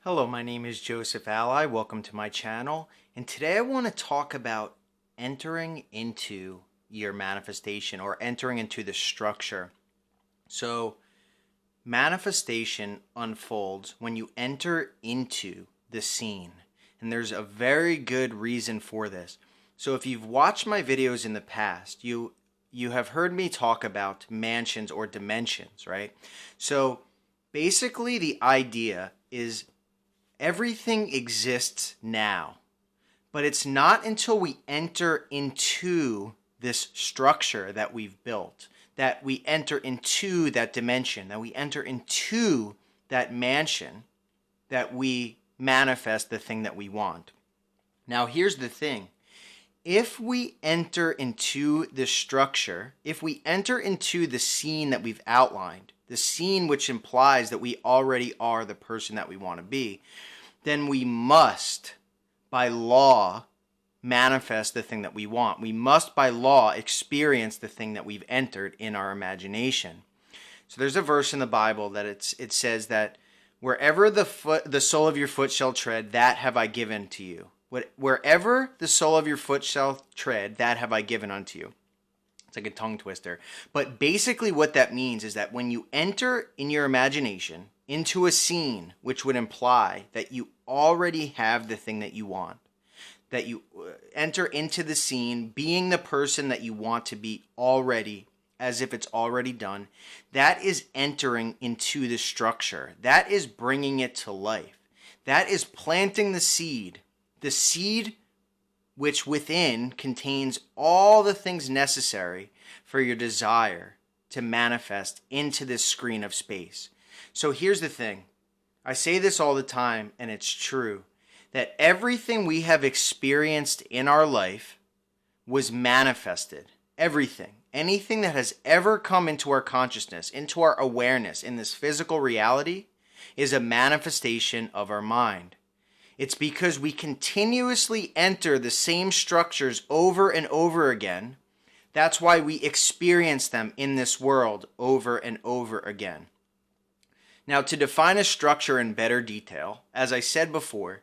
Hello, my name is Joseph Alai. Welcome to my channel. And today I want to talk about entering into your manifestation or entering into the structure. So, manifestation unfolds when you enter into the scene. And there's a very good reason for this. So, if you've watched my videos in the past, you have heard me talk about mansions or dimensions, right? So, basically the idea is everything exists now, but it's not until we enter into this structure that we've built, that we enter into that dimension, that we enter into that mansion, that we manifest the thing that we want. Now, here's the thing. If we enter into the structure, if we enter into the scene that we've outlined, the scene which implies that we already are the person that we want to be, then we must, by law, manifest the thing that we want. We must, by law, experience the thing that we've entered in our imagination. So there's a verse in the Bible that it says that wherever the sole of your foot shall tread, that have I given to you. Wherever the sole of your foot shall tread, that have I given unto you. It's like a tongue twister. But basically what that means is that when you enter in your imagination into a scene, which would imply that you already have the thing that you want, that you enter into the scene being the person that you want to be already, as if it's already done, that is entering into the structure. That is bringing it to life. That is planting the seed which within contains all the things necessary for your desire to manifest into this screen of space. So here's the thing. I say this all the time, and it's true, that everything we have experienced in our life was manifested. Everything. Anything that has ever come into our consciousness, into our awareness in this physical reality is a manifestation of our mind. It's because we continuously enter the same structures over and over again. That's why we experience them in this world over and over again. Now, to define a structure in better detail, as I said before,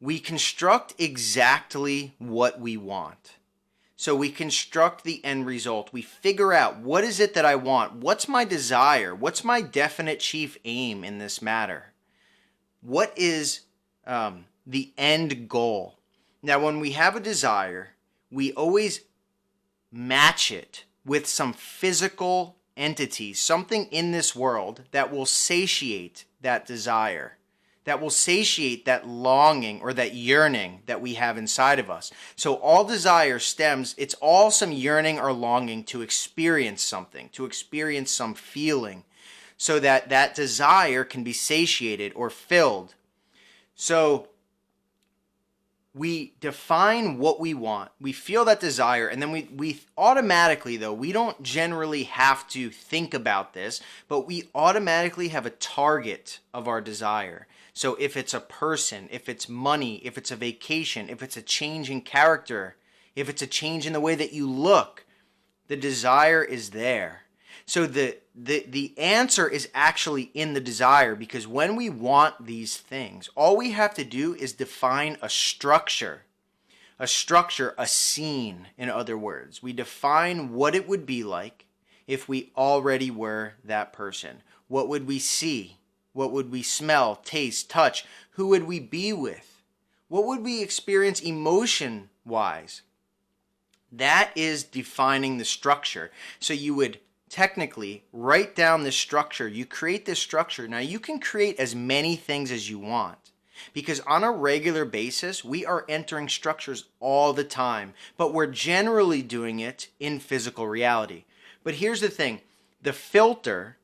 we construct exactly what we want. So we construct the end result. We figure out, what is it that I want? What's my desire? What's my definite chief aim in this matter? What is the end goal? Now, when we have a desire, we always match it with some physical entity, something in this world that will satiate that desire, that will satiate that longing or that yearning that we have inside of us. So all desire stems, it's all some yearning or longing to experience something, to experience some feeling, so that that desire can be satiated or filled. So we define what we want, we feel that desire, and then we automatically, though, we don't generally have to think about this, but we automatically have a target of our desire. So if it's a person, if it's money, if it's a vacation, if it's a change in character, if it's a change in the way that you look, the desire is there. So the answer is actually in the desire, because when we want these things, all we have to do is define a structure, a scene, in other words. We define what it would be like if we already were that person. What would we see? What would we smell, taste, touch? Who would we be with? What would we experience emotion-wise? That is defining the structure. So you would technically write down this structure. You create this structure. Now you can create as many things as you want, because on a regular basis we are entering structures all the time, but we're generally doing it in physical reality. But here's the thing. The filter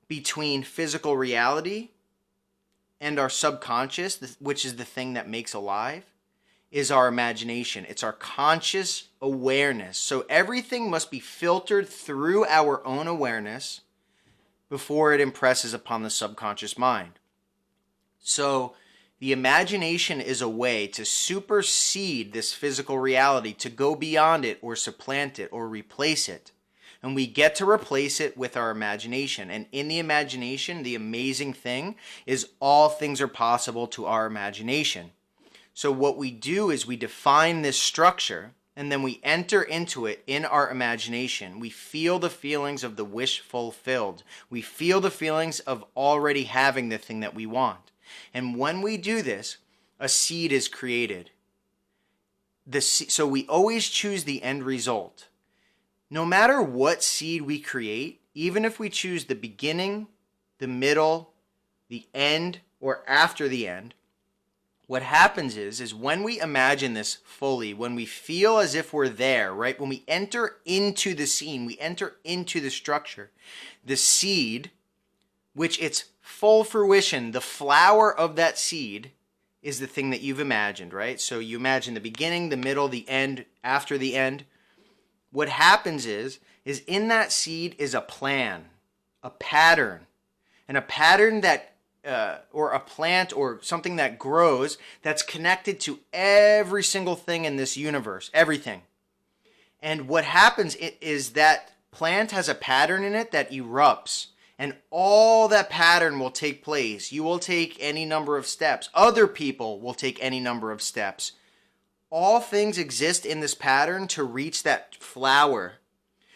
between physical reality and our subconscious, which is the thing that makes alive, is our imagination. It's our conscious awareness. So everything must be filtered through our own awareness before it impresses upon the subconscious mind. So the imagination is a way to supersede this physical reality, to go beyond it or supplant it or replace it. and we get to replace it with our imagination. And in the imagination, the amazing thing is all things are possible to our imagination. So what we do is we define this structure, and then we enter into it in our imagination. We feel the feelings of the wish fulfilled. We feel the feelings of already having the thing that we want. And when we do this, a seed is created. So we always choose the end result. No matter what seed we create, even if we choose the beginning, the middle, the end, or after the end, what happens is when we imagine this fully, when we feel as if we're there, right? When we enter into the scene, we enter into the structure, the seed, which its full fruition, the flower of that seed is the thing that you've imagined, right? So you imagine the beginning, the middle, the end, after the end. What happens is in that seed is a plan, a pattern, and a pattern that or a plant or something that grows that's connected to every single thing in this universe, everything. And what happens is that plant has a pattern in it that erupts, and all that pattern will take place. You will take any number of steps. Other people will take any number of steps. All things exist in this pattern to reach that flower.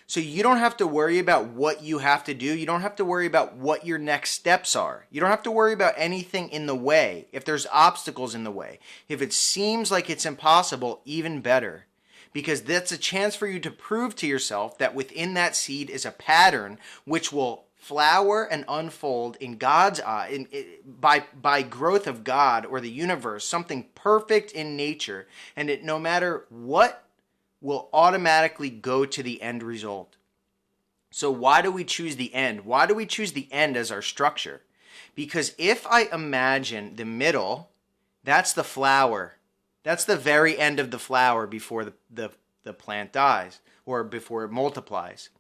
So you don't have to worry about what you have to do. You don't have to worry about what your next steps are. You don't have to worry about anything in the way. If there's obstacles in the way, if it seems like it's impossible, even better. Because that's a chance for you to prove to yourself that within that seed is a pattern which will flower and unfold in God's eye, by growth of God or the universe, something perfect in nature, and it no matter what will automatically go to the end result. So why do we choose the end? Why do we choose the end as our structure? Because if I imagine the middle, that's the flower. That's the very end of the flower before the plant dies or before it multiplies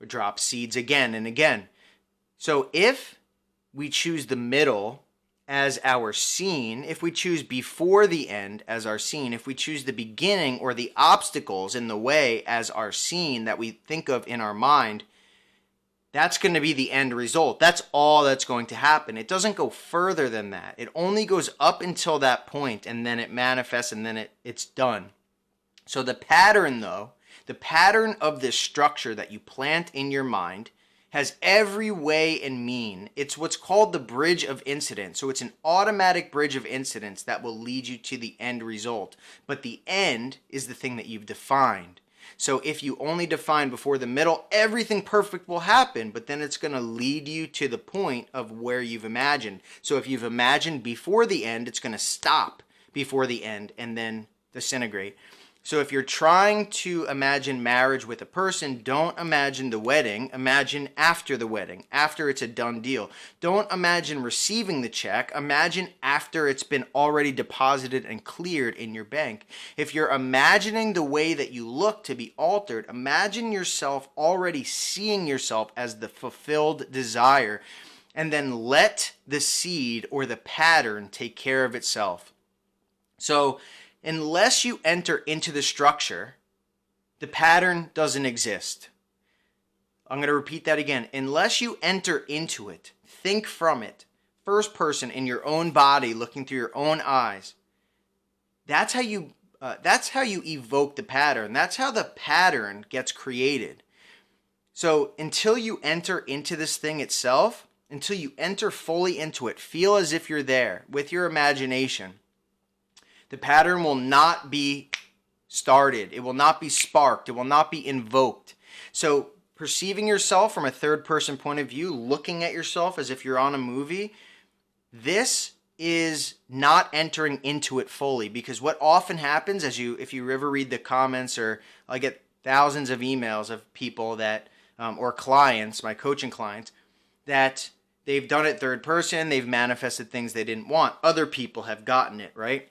or drops seeds again and again. So if we choose the middle as our scene, if we choose before the end as our scene, if we choose the beginning or the obstacles in the way as our scene that we think of in our mind, that's going to be the end result. That's all that's going to happen. It doesn't go further than that. It only goes up until that point, and then it manifests, and then it's done. So the pattern, though, the pattern of this structure that you plant in your mind has every way and mean. It's what's called the bridge of incidents. So it's an automatic bridge of incidents that will lead you to the end result. But the end is the thing that you've defined. So if you only define before the middle, everything perfect will happen, but then it's going to lead you to the point of where you've imagined. So if you've imagined before the end, it's going to stop before the end and then disintegrate. So if you're trying to imagine marriage with a person, don't imagine the wedding. Imagine after the wedding, after it's a done deal. Don't imagine receiving the check. Imagine after it's been already deposited and cleared in your bank. If you're imagining the way that you look to be altered, imagine yourself already seeing yourself as the fulfilled desire, and then let the seed or the pattern take care of itself. So unless you enter into the structure, the pattern doesn't exist. I'm going to repeat that again. Unless you enter into it, think from it, first person in your own body, looking through your own eyes. That's how you evoke the pattern. That's how the pattern gets created. So until you enter into this thing itself, until you enter fully into it, feel as if you're there with your imagination, the pattern will not be started. It will not be sparked. It will not be invoked. So perceiving yourself from a third person point of view, looking at yourself as if you're on a movie, this is not entering into it fully. Because what often happens if you ever read the comments, or I get thousands of emails of people that, or clients, my coaching clients, that they've done it third person, they've manifested things they didn't want. Other people have gotten it, right?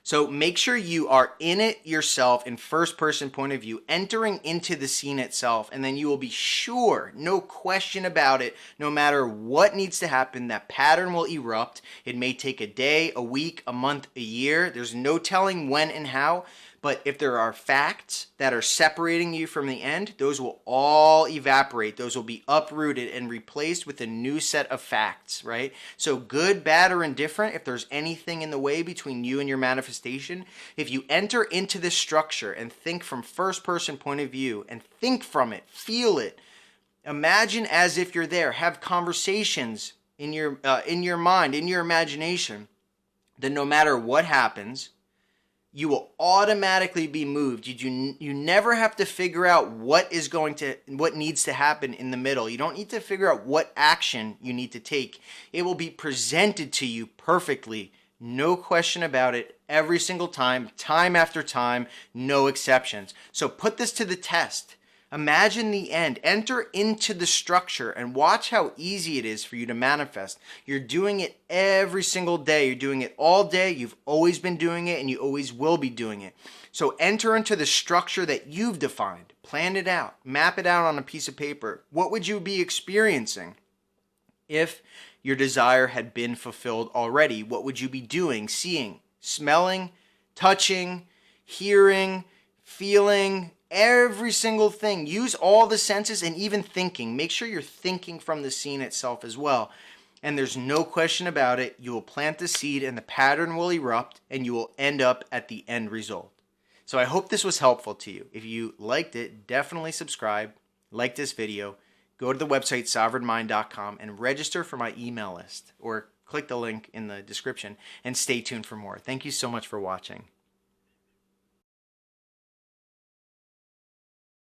So make sure you are in it yourself in first person point of view, entering into the scene itself, and then you will be sure, no question about it, no matter what needs to happen, that pattern will erupt. It may take a day, a week, a month, a year. There's no telling when and how, But if there are facts that are separating you from the end, those will all evaporate. Those will be uprooted and replaced with a new set of facts, right? So good, bad, or indifferent, if there's anything in the way between you and your manifestation, if you enter into this structure and think from first person point of view and think from it, feel it, imagine as if you're there, have conversations in your mind, in your imagination, then no matter what happens, you will automatically be moved. You never have to figure out what needs to happen in the middle. You don't need to figure out what action you need to take. It will be presented to you perfectly. No question about it, every single time after time, no exceptions. So put this to the test. Imagine the end. Enter into the structure and watch how easy it is for you to manifest. You're doing it every single day. You're doing it all day. You've always been doing it and you always will be doing it. So enter into the structure that you've defined. Plan it out. Map it out on a piece of paper. What would you be experiencing if your desire had been fulfilled already? What would you be doing, seeing, smelling, touching, hearing, feeling? Every single thing. Use all the senses and even thinking. Make sure you're thinking from the scene itself as well. And there's no question about it. You will plant the seed and the pattern will erupt and you will end up at the end result. So I hope this was helpful to you. If you liked it, definitely subscribe, like this video, go to the website sovereignmind.com and register for my email list or click the link in the description and stay tuned for more. Thank you so much for watching.